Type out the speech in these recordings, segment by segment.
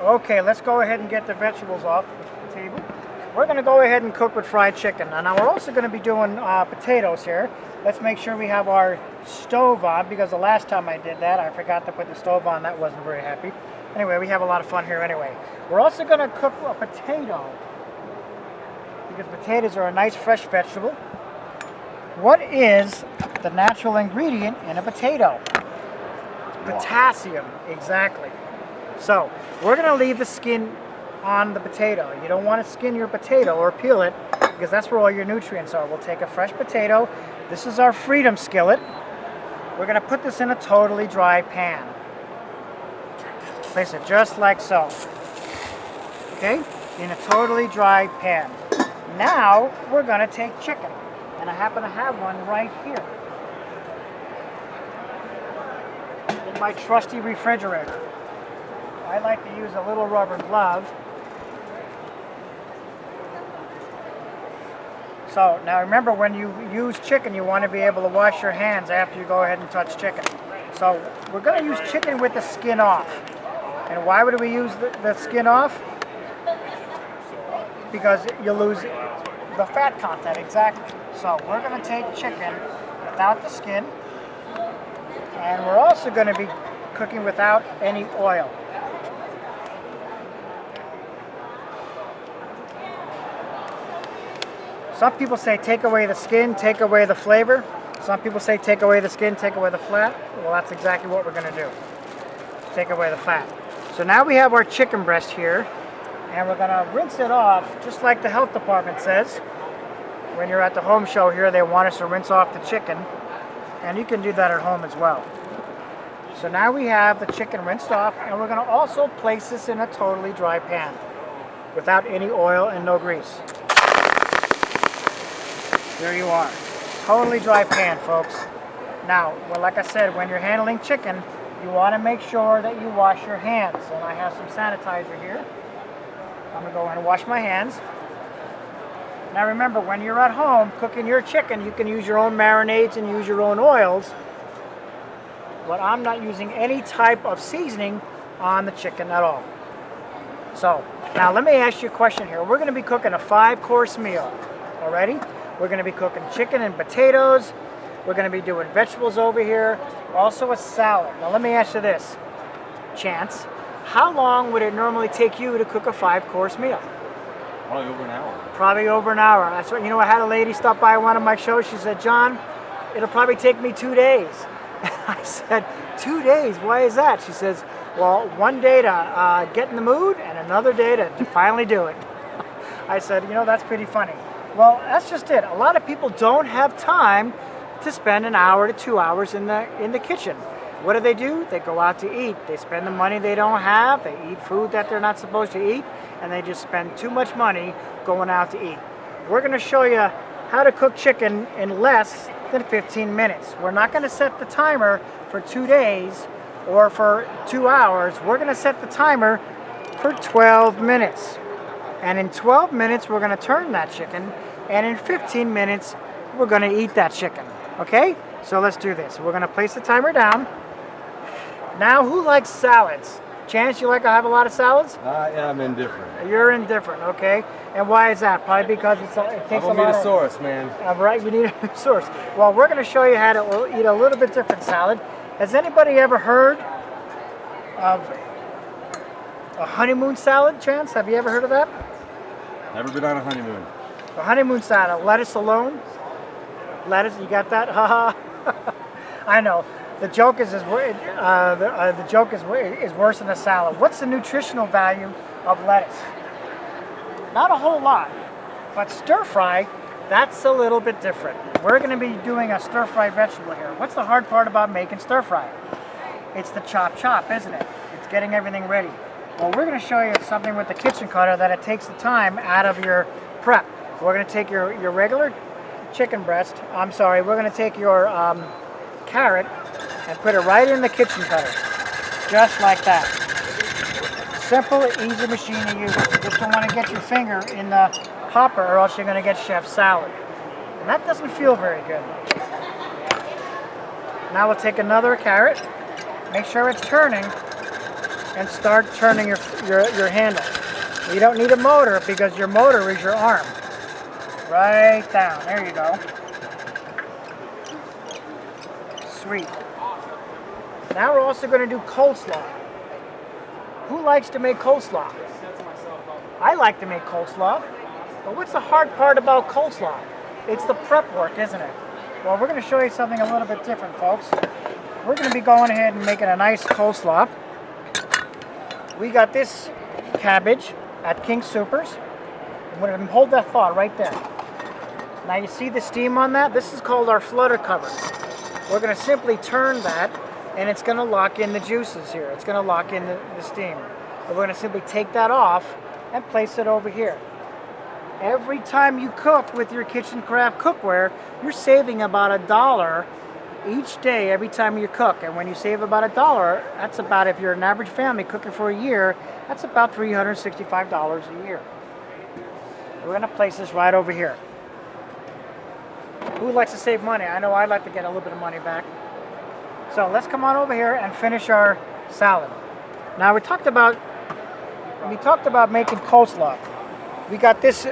Okay, let's go ahead and get the vegetables off the table. We're going to go ahead and cook with fried chicken. And now we're also going to be doing potatoes here. Let's make sure we have our stove on, because the last time I did that, I forgot to put the stove on. That wasn't very happy. Anyway, we have a lot of fun here anyway. We're also going to cook a potato, because potatoes are a nice fresh vegetable. What is the natural ingredient in a potato? Potassium, exactly. So we're going to leave the skin on the potato. You don't want to skin your potato or peel it, because that's where all your nutrients are. We'll take a fresh potato. This is our Freedom skillet. We're going to put this in a totally dry pan. Place it just like so. Okay? In a totally dry pan. Now we're going to take chicken. And I happen to have one right here in my trusty refrigerator. I like to use a little rubber glove. So now remember, when you use chicken, you want to be able to wash your hands after you go ahead and touch chicken. So we're going to use chicken with the skin off. And why would we use the skin off? Because you lose the fat content, exactly. So we're going to take chicken without the skin. And we're also going to be cooking without any oil. Some people say take away the skin, take away the flavor. Some people say take away the skin, take away the fat. Well, that's exactly what we're going to do. Take away the fat. So now we have our chicken breast here, and we're going to rinse it off, just like the health department says. When you're at the home show here, they want us to rinse off the chicken, and you can do that at home as well. So now we have the chicken rinsed off, and we're going to also place this in a totally dry pan without any oil and no grease. There you are. Totally dry pan, folks. Now, well, like I said, when you're handling chicken, you want to make sure that you wash your hands. And I have some sanitizer here. I'm going to go ahead and wash my hands. Now remember, when you're at home cooking your chicken, you can use your own marinades and use your own oils. But I'm not using any type of seasoning on the chicken at all. So, now let me ask you a question here. We're going to be cooking a 5-course meal. Alrighty? We're going to be cooking chicken and potatoes. We're going to be doing vegetables over here. Also a salad. Now let me ask you this, Chance. How long would it normally take you to cook a 5-course meal? Probably over an hour. Probably over an hour. That's what, you know, I had a lady stop by one of my shows. She said, John, it'll probably take me 2 days. I said, 2 days? Why is that? She says, well, one day to get in the mood and another day to finally do it. I said, you know, that's pretty funny. Well, that's just it. A lot of people don't have time to spend an hour to 2 hours in the kitchen. What do? They go out to eat. They spend the money they don't have. They eat food that they're not supposed to eat, and they just spend too much money going out to eat. We're going to show you how to cook chicken in less than 15 minutes. We're not going to set the timer for 2 days or for 2 hours. We're going to set the timer for 12 minutes. And in 12 minutes, we're going to turn that chicken. And in 15 minutes, we're going to eat that chicken. Okay? So let's do this. We're going to place the timer down. Now, who likes salads? Chance, you like to have a lot of salads? Yeah, I'm indifferent. You're indifferent, okay? And why is that? Probably because it takes a lot of... I need a source, man. Right, you need a source. Well, we're going to show you how to eat a little bit different salad. Has anybody ever heard of a honeymoon salad, Chance? Have you ever heard of that? Never been on a honeymoon. A honeymoon salad, lettuce alone. Lettuce, you got that? Haha. I know. The joke is worse than a salad. What's the nutritional value of lettuce? Not a whole lot, but stir fry, that's a little bit different. We're going to be doing a stir fry vegetable here. What's the hard part about making stir fry? It's the chop, isn't it? It's getting everything ready. Well, we're going to show you something with the kitchen cutter that it takes the time out of your prep. We're going to take your regular chicken breast. I'm sorry, we're going to take your carrot and put it right in the kitchen cutter. Just like that. Simple, easy machine to use. You just don't want to get your finger in the hopper or else you're going to get chef salad. And that doesn't feel very good. Now we'll take another carrot, make sure it's turning, and start turning your handle. You don't need a motor because your motor is your arm. Right down. There you go. Sweet. Now we're also going to do coleslaw. Who likes to make coleslaw? I like to make coleslaw. But what's the hard part about coleslaw? It's the prep work, isn't it? Well, we're going to show you something a little bit different, folks. We're going to be going ahead and making a nice coleslaw. We got this cabbage at King Soopers. I'm going to hold that thought right there. Now you see the steam on that? This is called our flutter cover. We're going to simply turn that, and it's going to lock in the juices here. It's going to lock in the steam. We're going to simply take that off and place it over here. Every time you cook with your kitchen craft cookware, you're saving about $1 each day every time you cook. And when you save about $1, that's about, if you're an average family cooking for a year, that's about $365 a year. We're going to place this right over here. Who likes to save money? I know I'd like to get a little bit of money back. So let's come on over here and finish our salad. Now we talked about making coleslaw. We got this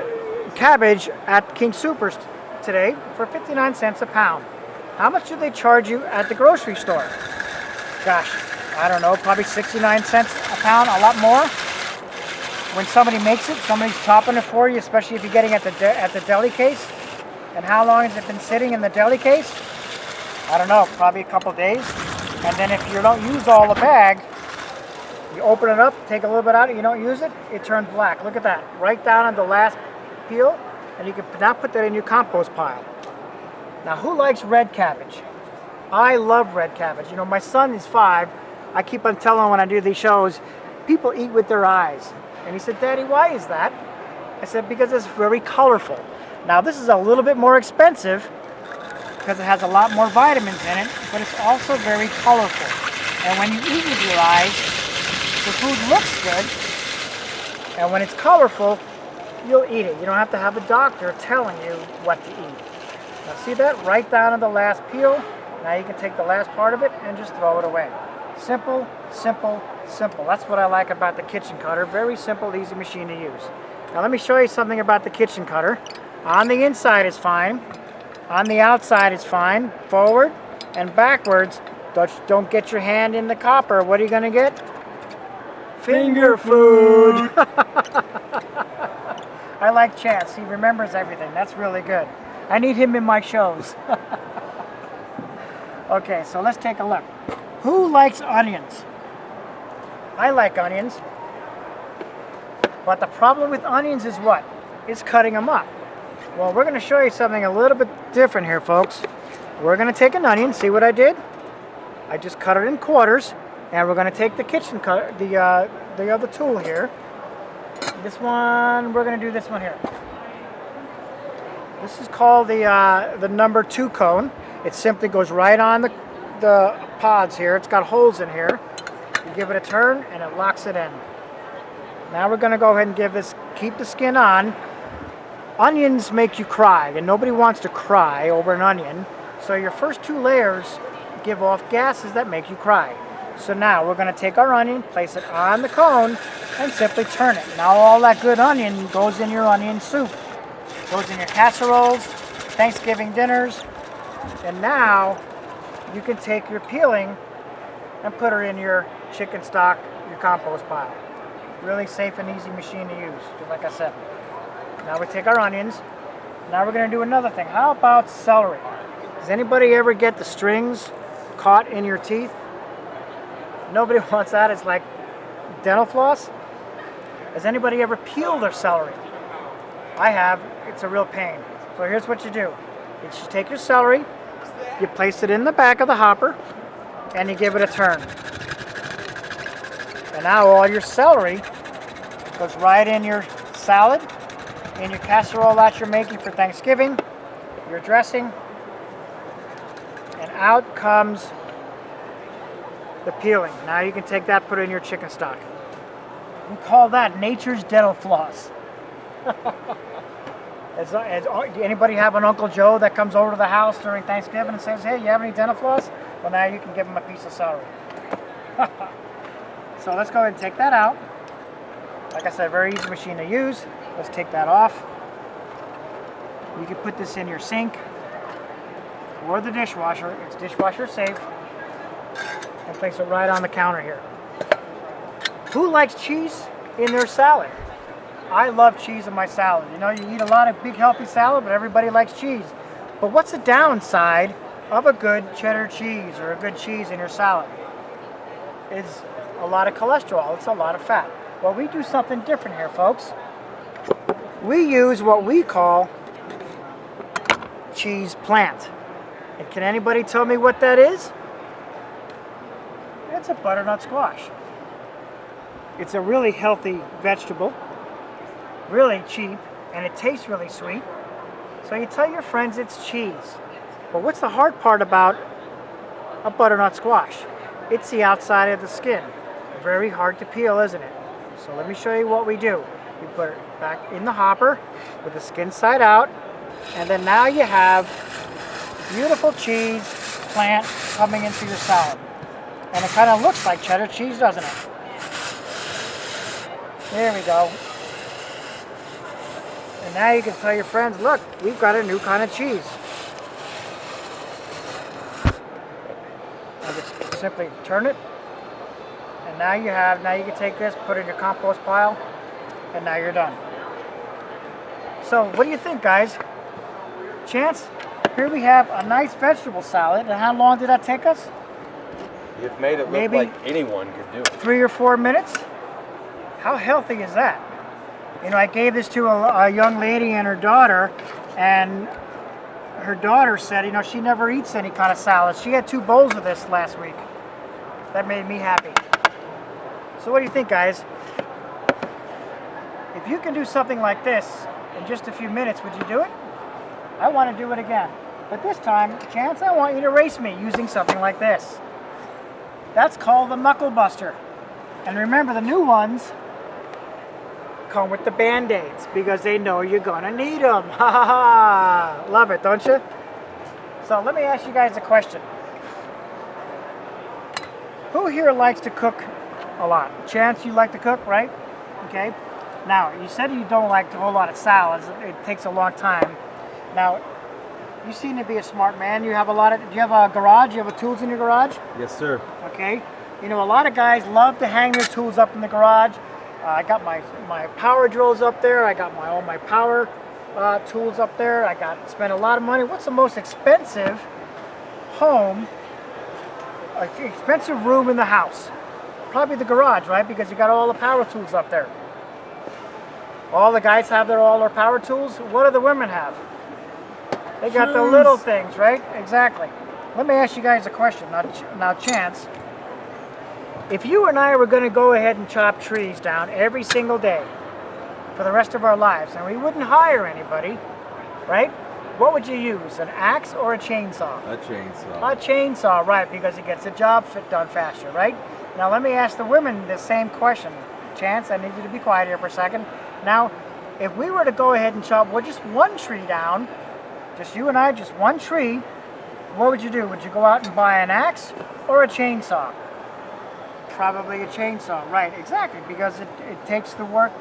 cabbage at King Soopers today for 59 cents a pound. How much do they charge you at the grocery store? Gosh, I don't know, probably 69 cents a pound, a lot more. When somebody makes it, somebody's chopping it for you, especially if you're getting at the deli case. And how long has it been sitting in the deli case? I don't know, probably a couple days. And then if you don't use all the bag, you open it up, take a little bit out, you don't use it, it turns black. Look at that, right down on the last peel, and you can now put that in your compost pile. Now, who likes red cabbage? I love red cabbage. You know, my son is 5. I keep on telling him when I do these shows, people eat with their eyes. And he said, Daddy, why is that? I said, because it's very colorful. Now, this is a little bit more expensive because it has a lot more vitamins in it, but it's also very colorful. And when you eat with your eyes, the food looks good, and when it's colorful, you'll eat it. You don't have to have a doctor telling you what to eat. Now see that? Right down on the last peel. Now you can take the last part of it and just throw it away. Simple, simple, simple. That's what I like about the kitchen cutter. Very simple, easy machine to use. Now let me show you something about the kitchen cutter. On the inside is fine. On the outside is fine. Forward and backwards. Don't get your hand in the copper. What are you going to get? Finger food. I like Chance. He remembers everything. That's really good. I need him in my shows. Okay, so let's take a look. Who likes onions? I like onions. But the problem with onions is what? It's cutting them up. Well, we're going to show you something a little bit different here, folks. We're going to take an onion. See what I did? I just cut it in quarters. And we're going to take the kitchen cutter, the other tool here. This one, we're going to do this one here. This is called the number 2 cone. It simply goes right on the pods here. It's got holes in here. You give it a turn and it locks it in. Now we're going to go ahead and keep the skin on. Onions make you cry, and nobody wants to cry over an onion. So your first 2 layers give off gases that make you cry. So now we're going to take our onion, place it on the cone, and simply turn it. Now all that good onion goes in your onion soup. Goes in your casseroles, Thanksgiving dinners, and now you can take your peeling and put her in your chicken stock, your compost pile. Really safe and easy machine to use, just like I said. Now we take our onions. Now we're going to do another thing. How about celery? Does anybody ever get the strings caught in your teeth? Nobody wants that. It's like dental floss. Has anybody ever peeled their celery? I have. It's a real pain. So here's what you do. You just take your celery, you place it in the back of the hopper, and you give it a turn. And now all your celery goes right in your salad, in your casserole that you're making for Thanksgiving, your dressing, and out comes the peeling. Now you can take that, put it in your chicken stock. We call that nature's dental floss. Anybody have an Uncle Joe that comes over to the house during Thanksgiving and says, hey, you have any dental floss? Well, now you can give him a piece of celery. So let's go ahead and take that out. Like I said, very easy machine to use. Let's take that off. You can put this in your sink or the dishwasher. It's dishwasher safe. And place it right on the counter here. Who likes cheese in their salad? I love cheese in my salad. You know, you eat a lot of big healthy salad, but everybody likes cheese. But what's the downside of a good cheddar cheese or a good cheese in your salad? It's a lot of cholesterol. It's a lot of fat. Well, we do something different here, folks. We use what we call cheese plant. And can anybody tell me what that is? It's a butternut squash. It's a really healthy vegetable, really cheap, and it tastes really sweet. So you tell your friends it's cheese. But what's the hard part about a butternut squash? It's the outside of the skin. Very hard to peel, isn't it? So let me show you what we do. You put it back in the hopper with the skin side out, and then now you have beautiful cheese plant coming into your salad. And it kind of looks like cheddar cheese, doesn't it? There we go. And now you can tell your friends, look, we've got a new kind of cheese. I'll just simply turn it. And now you can take this, put it in your compost pile, and now you're done. So what do you think, guys? Chance, here we have a nice vegetable salad. And how long did that take us? You've made it look Maybe like anyone could do it. 3 or 4 minutes? How healthy is that? You know, I gave this to a young lady and her daughter, and her daughter said, you know, she never eats any kind of salad. She had 2 bowls of this last week. That made me happy. So what do you think, guys? If you can do something like this in just a few minutes, would you do it? I want to do it again. But this time, Chance, I want you to race me using something like this. That's called the Knuckle Buster. And remember, the new ones come with the Band-Aids because they know you're gonna need them. Ha ha ha! Love it, don't you? So let me ask you guys a question. Who here likes to cook a lot? Chance, you like to cook, right? Okay. Now, you said you don't like a whole lot of salads. It takes a long time. Now, you seem to be a smart man. You have do you have a garage? You have tools in your garage? Yes, sir. Okay. You know, a lot of guys love to hang their tools up in the garage. I got my power drills up there. I got all my power tools up there. Spent a lot of money. What's the most expensive expensive room in the house? Probably the garage, right? Because you got all the power tools up there. All the guys have all their power tools. What do the women have? They got the little things, right? Exactly. Let me ask you guys a question. Now, Chance, if you and I were going to go ahead and chop trees down every single day for the rest of our lives, and we wouldn't hire anybody, right? What would you use, an axe or a chainsaw? A chainsaw. A chainsaw, right, because it gets the job done faster, right? Now, let me ask the women the same question. Chance, I need you to be quiet here for a second. Now, if we were to go ahead and chop just one tree down, just you and I, just one tree, what would you do? Would you go out and buy an axe or a chainsaw? Probably a chainsaw, right, exactly, because it takes the work,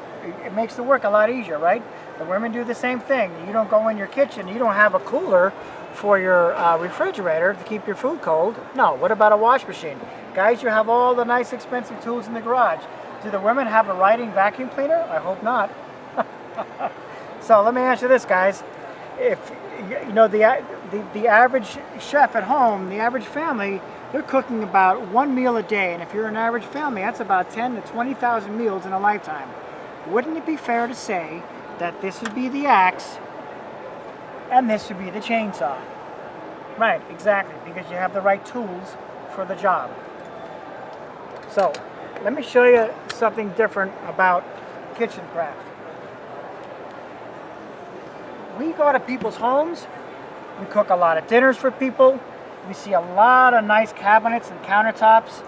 it makes the work a lot easier, right? The women do the same thing. You don't go in your kitchen, you don't have a cooler for your refrigerator to keep your food cold. No, what about a wash machine? Guys, you have all the nice expensive tools in the garage. Do the women have a riding vacuum cleaner? I hope not. So let me ask you this, guys. If you know the average chef at home, the average family, they're cooking about 1 meal a day, and if you're an average family, that's about 10 to 20,000 meals in a lifetime. Wouldn't it be fair to say that this would be the axe and this would be the chainsaw? Right, exactly, because you have the right tools for the job. So, let me show you something different about kitchen craft. We go to people's homes, we cook a lot of dinners for people, we see a lot of nice cabinets and countertops,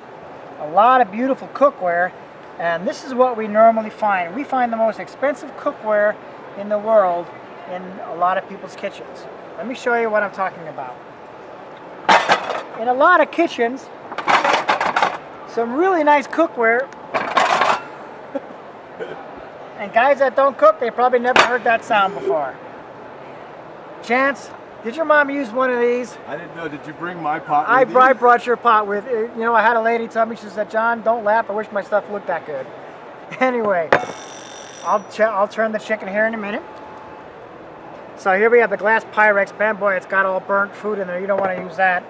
a lot of beautiful cookware, and this is what we normally find. We find the most expensive cookware in the world in a lot of people's kitchens. Let me show you what I'm talking about. In a lot of kitchens, some really nice cookware And guys that don't cook, they probably never heard that sound before. Chance, did your mom use one of these? I didn't know. Did you bring my pot I with you? brought your pot with, you know, I had a lady tell me, she said, John, don't laugh, I wish my stuff looked that good. Anyway, I'll turn the chicken here in a minute. So here we have the glass Pyrex pan. Boy, it's got all burnt food in there. You don't want to use that.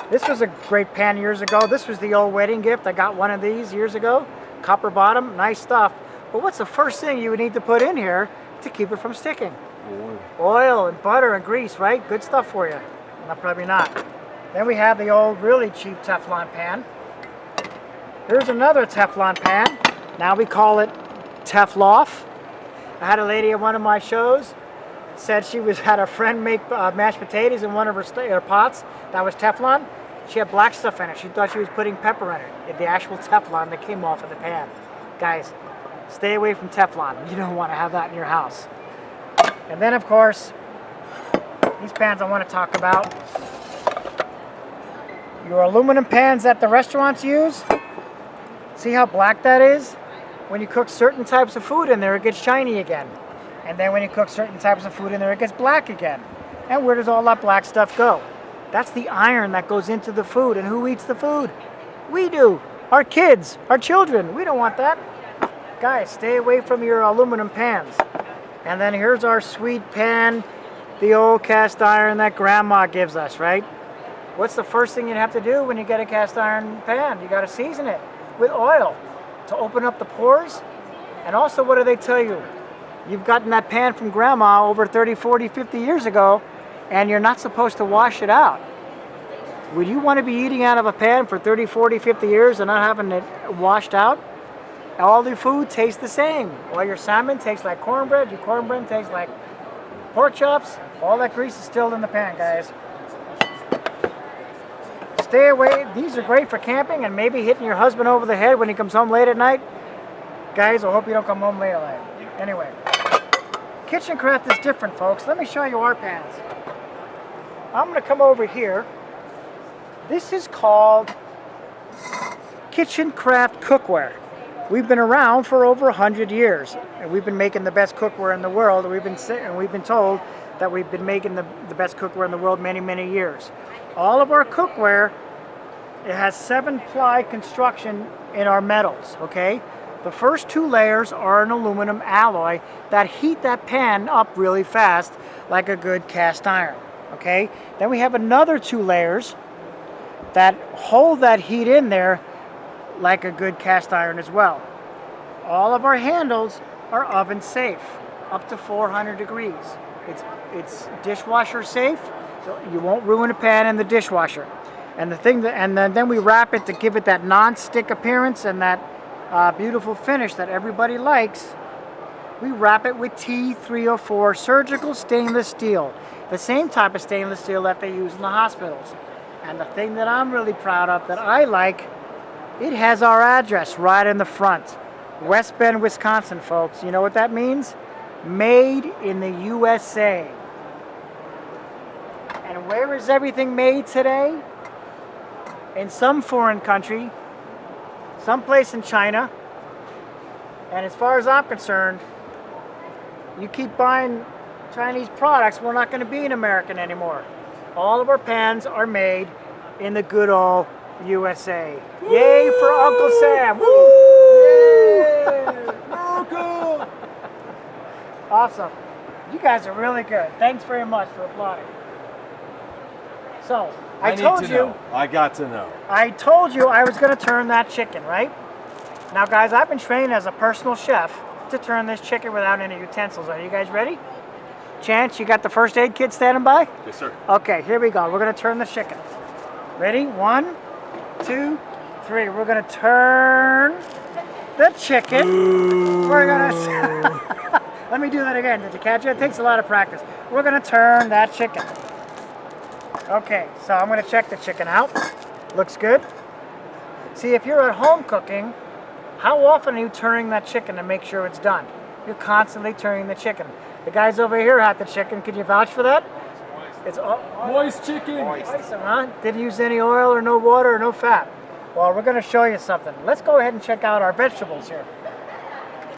This was a great pan years ago. This was the old wedding gift. I got one of these years ago. Copper bottom, nice stuff. But what's the first thing you would need to put in here to keep it from sticking? Oil and butter and grease, right? Good stuff for you. No, probably not. Then we have the old really cheap Teflon pan. Here's another Teflon pan. Now we call it Tefloff. I had a lady at one of my shows said she had a friend make mashed potatoes in one of her pots that was Teflon. She had black stuff in it. She thought she was putting pepper in it. The actual Teflon that came off of the pan. Guys, stay away from Teflon. You don't want to have that in your house. And then, of course, these pans I want to talk about. Your aluminum pans that the restaurants use. See how black that is? When you cook certain types of food in there, it gets shiny again. And then when you cook certain types of food in there, it gets black again. And where does all that black stuff go? That's the iron that goes into the food. And who eats the food? We do. Our kids, our children. We don't want that. Guys, stay away from your aluminum pans. And then here's our sweet pan, the old cast iron that Grandma gives us, right? What's the first thing you have to do when you get a cast iron pan? You got to season it with oil to open up the pores. And also, what do they tell you? You've gotten that pan from Grandma over 30, 40, 50 years ago, and you're not supposed to wash it out. Would you want to be eating out of a pan for 30, 40, 50 years and not having it washed out? All the food tastes the same. All your salmon tastes like cornbread, your cornbread tastes like pork chops. All that grease is still in the pan, guys. Stay away. These are great for camping and maybe hitting your husband over the head when he comes home late at night. Guys, I hope you don't come home late at night. Anyway, kitchen craft is different, folks. Let me show you our pans. I'm going to come over here. This is called Kitchen Craft Cookware. We've been around for over 100 years, and we've been making the best cookware in the world. We've been told that we've been making the best cookware in the world many, many years. All of our cookware, it has 7-ply construction in our metals, okay? The first 2 layers are an aluminum alloy that heat that pan up really fast like a good cast iron, okay? Then we have another 2 layers that hold that heat in there like a good cast iron as well. All of our handles are oven safe, up to 400 degrees. It's dishwasher safe, so you won't ruin a pan in the dishwasher. And then we wrap it to give it that non-stick appearance and that beautiful finish that everybody likes. We wrap it with T304 surgical stainless steel, the same type of stainless steel that they use in the hospitals. And the thing that I'm really proud of, that I like, it has our address right in the front. West Bend, Wisconsin, folks. You know what that means? Made in the USA. And where is everything made today? In some foreign country, someplace in China. And as far as I'm concerned, you keep buying Chinese products, we're not going to be an American anymore. All of our pans are made in the good old USA. Woo! Yay for Uncle Sam! Woo! Yay! America! Awesome. You guys are really good. Thanks very much for applauding. So, I told you. Know. I got to know. I told you I was going to turn that chicken, right? Now, guys, I've been trained as a personal chef to turn this chicken without any utensils. Are you guys ready? Chance, you got the first aid kit standing by? Yes, sir. Okay, here we go. We're going to turn the chicken. Ready? 1, 2, 3. We're going to turn the chicken. Ooh. We're going to... Let me do that again. Did you catch it? It takes a lot of practice. We're going to turn that chicken. Okay, so I'm going to check the chicken out. Looks good. See, if you're at home cooking, how often are you turning that chicken to make sure it's done? You're constantly turning the chicken. The guys over here had the chicken. Can you vouch for that? It's moist chicken. Awesome, huh? Didn't use any oil or no water or no fat. Well, we're going to show you something. Let's go ahead and check out our vegetables here.